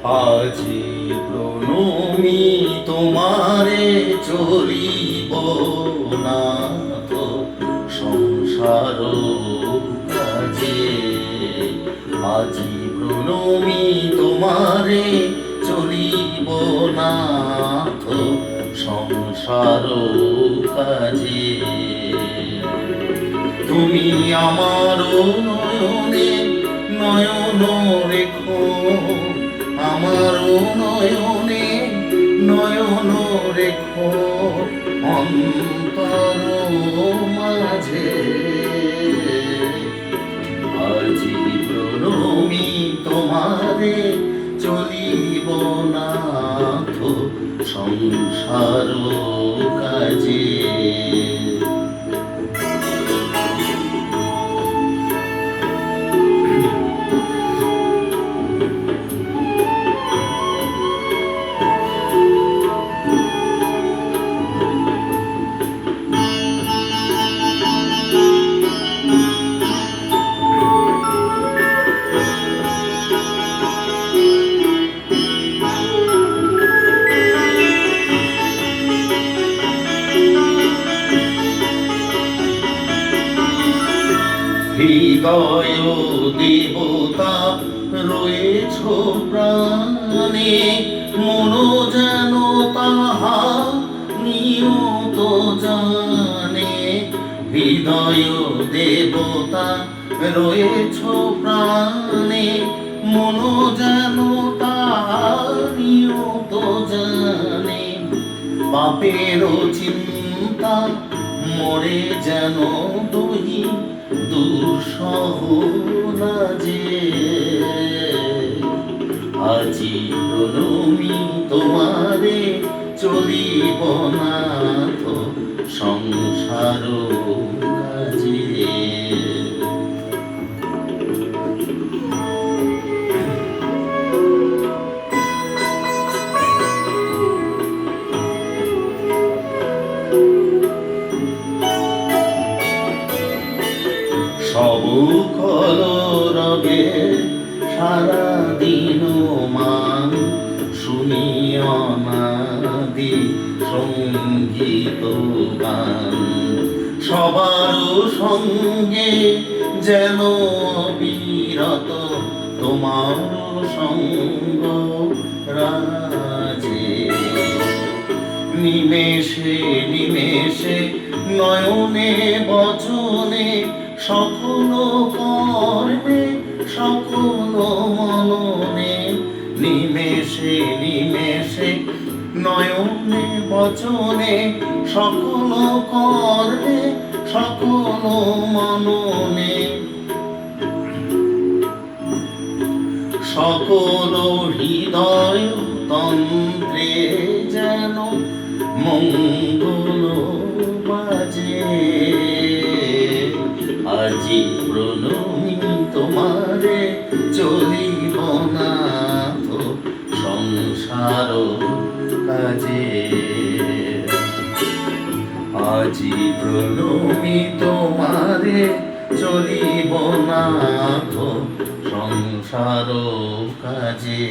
আজি প্রণমি তোমারে চলিব নাথ সংসার কাজে। আজি প্রণমি তোমারে চলিব নাথ সংসার কাজে। তুমি আমার নয়নে নয়ন রেখো, আমার নয়নে নয়ন রেখো অন্তর মাঝে। আজি প্রণমি তোমারে চলিব নাথ সংসার কাজে। হৃদয় দেবতা রয়েছ প্রাণে, মন যেন তাহা নিয়ত জানে। হৃদয় দেবতা রয়েছ প্রাণে, মন যেন তাহা নিয়ত জানে। পাপের চিন্তা মরে যেন দহি দুঃসহ না যে। আজি প্রণমি তোমারে চলিব নাথ সংসার কাজে। সব কলরবে সারা দিন মান শুনি অনাদি সঙ্গীত গান। সবার সঙ্গে যেন বিরত তোমার সঙ্গ রাজে। নিমেষে নিমেষে নয়নে বচনে সকল কর্মে সকল মননে। নিমেষে নিমেষে নয়নে বচনে সকল কর্মে সকল মননে। সকল হৃদয় তন্ত্রে যেন মঙ্গল বাজে। আজি প্রণমি তোমারে চলিব নাথ সংসার কাজে। আজি প্রণমি তোমারে চলিব নাথ সংসার কাজে।